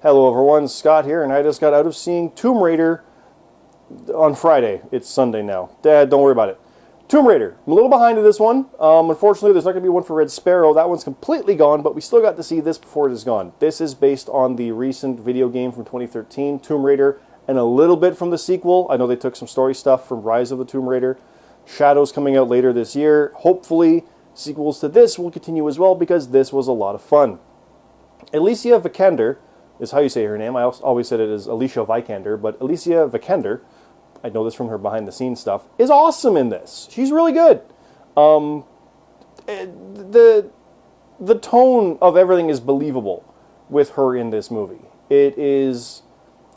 Hello everyone, Scott here, and I just got out of seeing Tomb Raider on Friday. It's Sunday now. Dad, don't worry about it. Tomb Raider. I'm a little behind in this one. Unfortunately, there's not going to be one for Red Sparrow. That one's completely gone, but we still got to see this before it is gone. This is based on the recent video game from 2013, Tomb Raider, and a little bit from the sequel. I know they took some story stuff from Rise of the Tomb Raider. Shadow's coming out later this year. Hopefully, sequels to this will continue as well, because this was a lot of fun. Alicia Vikander is how you say her name. I always said it as Alicia Vikander, but Alicia Vikander, I know this from her behind-the-scenes stuff, is awesome in this. She's really good. The tone of everything is believable with her in this movie. It is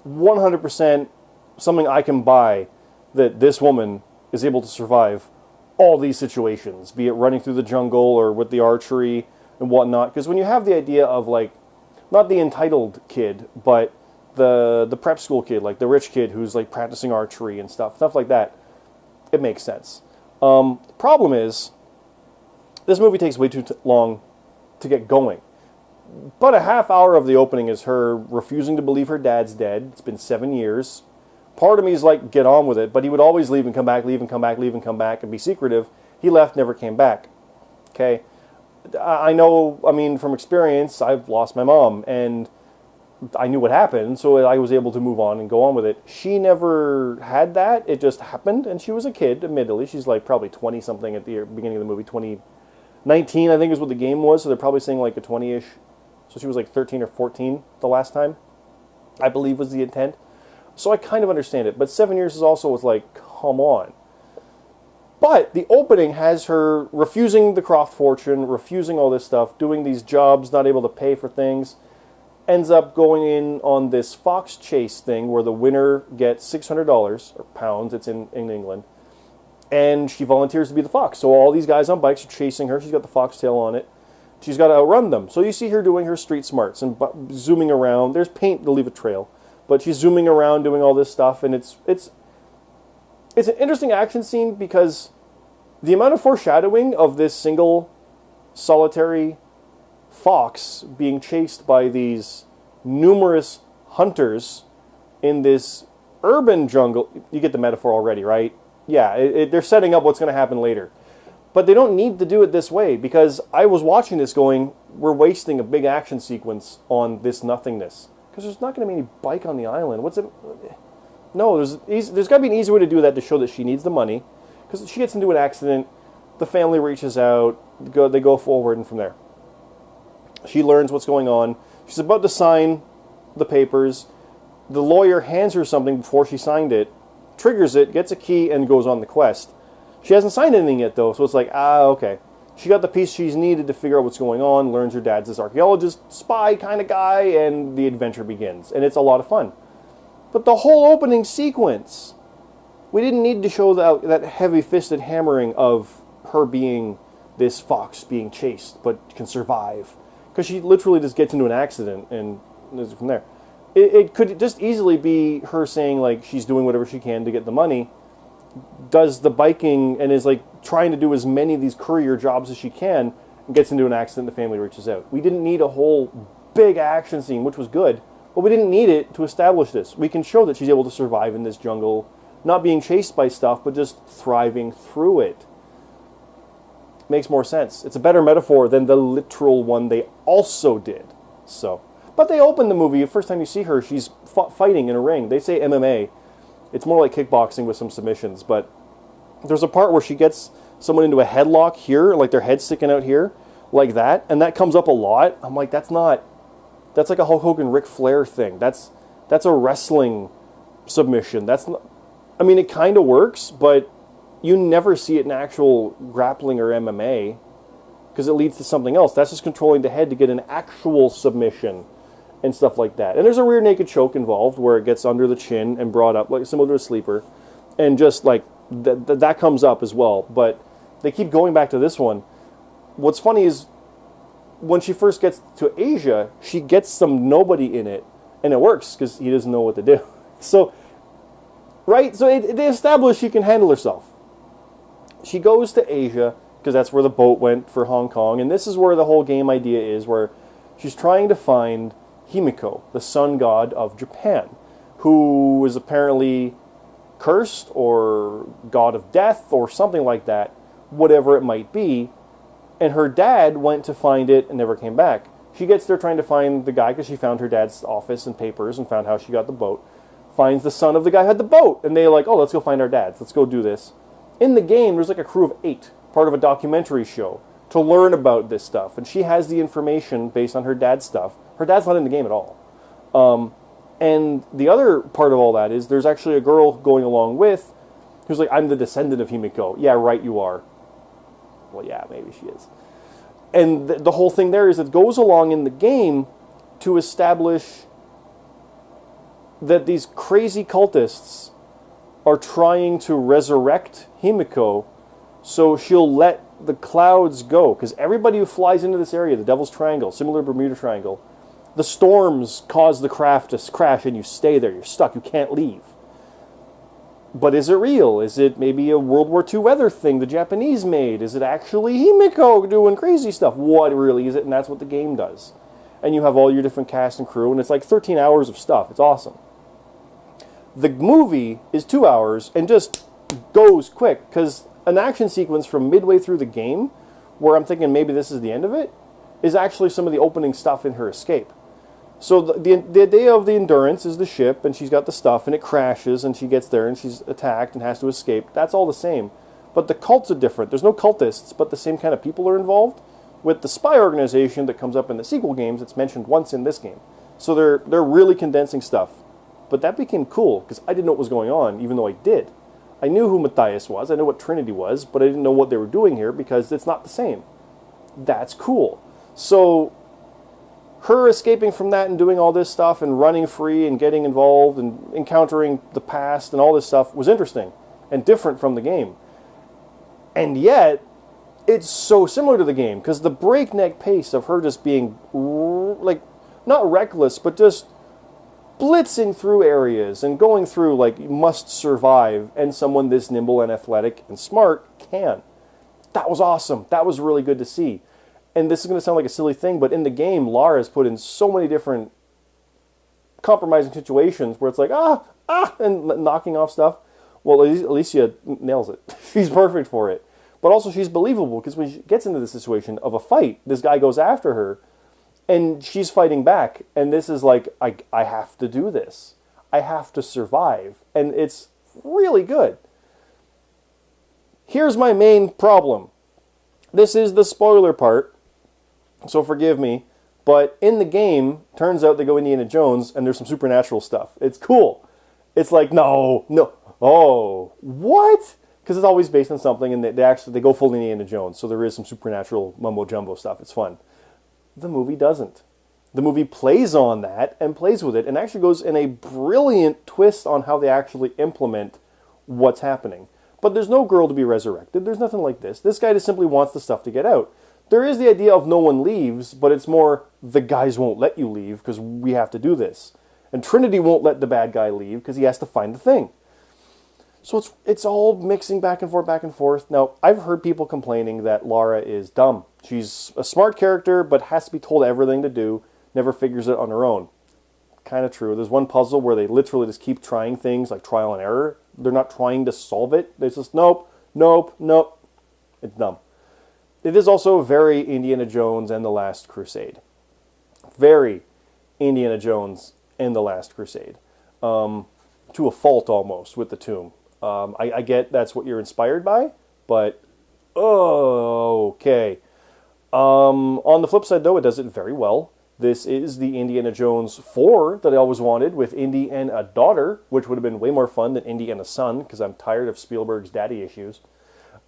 100% something I can buy, that this woman is able to survive all these situations, be it running through the jungle or with the archery and whatnot. Because when you have the idea of, like, not the entitled kid, but the prep school kid, like the rich kid who's like practicing archery and stuff like that, it makes sense. The problem is, this movie takes way too long to get going. But a half hour of the opening is her refusing to believe her dad's dead. It's been 7 years. Part of me is like, get on with it, but he would always leave and come back, leave and come back, leave and come back, and be secretive. He left, never came back. Okay? I know, I mean, from experience, I've lost my mom, and I knew what happened, so I was able to move on and go on with it. She never had that. It just happened, and she was a kid, admittedly. She's like probably 20-something at the beginning of the movie. 2019, I think, is what the game was, so they're probably saying like a 20-ish. So she was like 13 or 14 the last time, I believe was the intent. So I kind of understand it, but 7 years is also was like, come on. But the opening has her refusing the Croft fortune, refusing all this stuff, doing these jobs, not able to pay for things, ends up going in on this fox chase thing where the winner gets $600, or pounds, it's in England, and she volunteers to be the fox. So all these guys on bikes are chasing her. She's got the foxtail on it. She's got to outrun them. So you see her doing her street smarts and zooming around. There's paint to leave a trail, but she's zooming around doing all this stuff, and it's an interesting action scene because the amount of foreshadowing of this single solitary fox being chased by these numerous hunters in this urban jungle, you get the metaphor already, right? Yeah, they're setting up what's going to happen later. But they don't need to do it this way, because I was watching this going, we're wasting a big action sequence on this nothingness. Because there's not going to be any bike on the island. What's it? No, there's got to be an easy way to do that to show that she needs the money. Because she gets into an accident, the family reaches out, they go forward, and from there. She learns what's going on. She's about to sign the papers. The lawyer hands her something before she signed it, triggers it, gets a key, and goes on the quest. She hasn't signed anything yet, though, so it's like, okay. She got the piece she's needed to figure out what's going on, learns her dad's this archaeologist, spy kind of guy, and the adventure begins. And it's a lot of fun. But the whole opening sequence, we didn't need to show that heavy-fisted hammering of her being this fox being chased, but can survive. Because she literally just gets into an accident, and from there. It could just easily be her saying, like, she's doing whatever she can to get the money, does the biking, and is, like, trying to do as many of these courier jobs as she can, and gets into an accident, the family reaches out. We didn't need a whole big action scene, which was good, but we didn't need it to establish this. We can show that she's able to survive in this jungle, not being chased by stuff, but just thriving through it. Makes more sense. It's a better metaphor than the literal one they also did. So, but they open the movie, the first time you see her, she's fighting in a ring. They say MMA. It's more like kickboxing with some submissions, but there's a part where she gets someone into a headlock here, like their head sticking out here, like that, and that comes up a lot. I'm like, that's like a Hulk Hogan, Ric Flair thing. That's a wrestling submission. That's not, I mean, it kind of works, but you never see it in actual grappling or MMA because it leads to something else. That's just controlling the head to get an actual submission and stuff like that. And there's a rear naked choke involved where it gets under the chin and brought up, like similar to a sleeper, and just like that comes up as well. But they keep going back to this one. What's funny is when she first gets to Asia, she gets some nobody in it, and it works because he doesn't know what to do. So, right? So they establish she can handle herself. She goes to Asia because that's where the boat went for Hong Kong, and this is where the whole game idea is, where she's trying to find Himiko, the sun god of Japan, who is apparently cursed or god of death or something like that, whatever it might be. And her dad went to find it and never came back. She gets there trying to find the guy because she found her dad's office and papers and found how she got the boat. Finds the son of the guy who had the boat. And they're like, oh, let's go find our dads. Let's go do this. In the game, there's like a crew of 8, part of a documentary show, to learn about this stuff. And she has the information based on her dad's stuff. Her dad's not in the game at all. And the other part of all that is there's actually a girl going along with who's like, I'm the descendant of Himiko. Yeah, right, you are. Well, yeah, maybe she is. And the whole thing there is it goes along in the game to establish that these crazy cultists are trying to resurrect Himiko so she'll let the clouds go. Because everybody who flies into this area, the Devil's Triangle, similar to Bermuda Triangle, the storms cause the craft to crash and you stay there. You're stuck. You can't leave. But is it real? Is it maybe a World War II weather thing the Japanese made? Is it actually Himiko doing crazy stuff? What really is it? And that's what the game does. And you have all your different cast and crew, and it's like 13 hours of stuff. It's awesome. The movie is 2 hours and just goes quick, because an action sequence from midway through the game, where I'm thinking maybe this is the end of it, is actually some of the opening stuff in her escape. So the idea of the Endurance is the ship, and she's got the stuff, and it crashes, and she gets there, and she's attacked and has to escape. That's all the same. But the cults are different. There's no cultists, but the same kind of people are involved. With the spy organization that comes up in the sequel games, it's mentioned once in this game. So they're really condensing stuff. But that became cool, because I didn't know what was going on, even though I did. I knew who Matthias was, I knew what Trinity was, but I didn't know what they were doing here, because it's not the same. That's cool. So her escaping from that and doing all this stuff and running free and getting involved and encountering the past and all this stuff was interesting and different from the game. And yet, it's so similar to the game, because the breakneck pace of her just being, like, not reckless, but just blitzing through areas and going through, like, must survive, and someone this nimble and athletic and smart can. That was awesome. That was really good to see. And this is going to sound like a silly thing, but in the game, Lara's put in so many different compromising situations where it's like, and knocking off stuff. Well, Alicia nails it. She's perfect for it. But also she's believable, because when she gets into the situation of a fight, this guy goes after her, and she's fighting back. And this is like, I have to do this. I have to survive. And it's really good. Here's my main problem. This is the spoiler part, so forgive me, but in the game, turns out they go Indiana Jones, and there's some supernatural stuff. It's cool. It's like, no, oh, what? Because it's always based on something, and they go full Indiana Jones, so there is some supernatural mumbo-jumbo stuff. It's fun. The movie doesn't. The movie plays on that, and plays with it, and actually goes in a brilliant twist on how they actually implement what's happening. But there's no girl to be resurrected. There's nothing like this. This guy just simply wants the stuff to get out. There is the idea of no one leaves, but it's more the guys won't let you leave because we have to do this. And Trinity won't let the bad guy leave because he has to find the thing. So it's all mixing back and forth, back and forth. Now, I've heard people complaining that Lara is dumb. She's a smart character, but has to be told everything to do, never figures it on her own. Kind of true. There's one puzzle where they literally just keep trying things like trial and error. They're not trying to solve it. They just, nope. It's dumb. It is also very Indiana Jones and the Last Crusade. Very Indiana Jones and the Last Crusade. To a fault almost with the tomb. I get that's what you're inspired by, but okay. On the flip side, though, it does it very well. This is the Indiana Jones 4 that I always wanted, with Indy and a daughter, which would have been way more fun than Indy and a son, because I'm tired of Spielberg's daddy issues.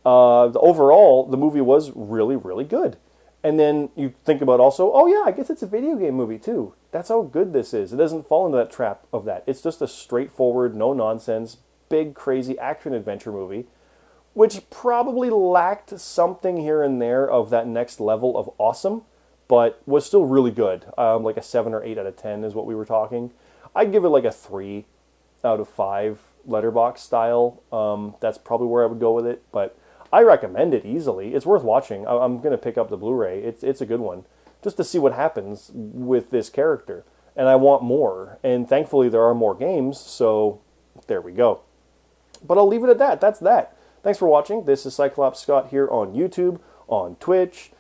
Overall, the movie was really, really good. And then you think about also, oh yeah, I guess it's a video game movie too. That's how good this is. It doesn't fall into that trap of that. It's just a straightforward, no-nonsense, big, crazy action-adventure movie, which probably lacked something here and there of that next level of awesome, but was still really good. Like a 7 or 8 out of 10 is what we were talking. I'd give it like a 3 out of 5 Letterboxd style. That's probably where I would go with it, but I recommend it easily. It's worth watching. I'm going to pick up the Blu-ray. It's a good one, just to see what happens with this character. and I want more. And thankfully, there are more games, so there we go. But I'll leave it at that. That's that. Thanks for watching. This is Cyclops Scott here on YouTube, on Twitch,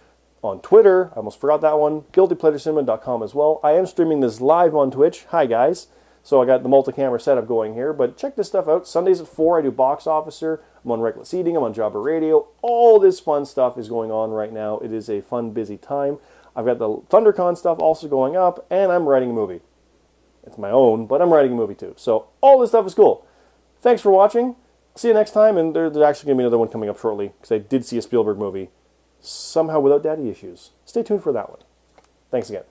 on Twitter. I almost forgot that one. GuiltyPleasureCinema.com as well. I am streaming this live on Twitch. Hi, guys. So I got the multi-camera setup going here, but check this stuff out. Sundays at 4, I do Box Officer. I'm on Reckless Eating. I'm on Jobber Radio. All this fun stuff is going on right now. It is a fun, busy time. I've got the ThunderCon stuff also going up, and I'm writing a movie. It's my own, but I'm writing a movie too. So all this stuff is cool. Thanks for watching. See you next time, and there's actually going to be another one coming up shortly, because I did see a Spielberg movie, somehow without daddy issues. Stay tuned for that one. Thanks again.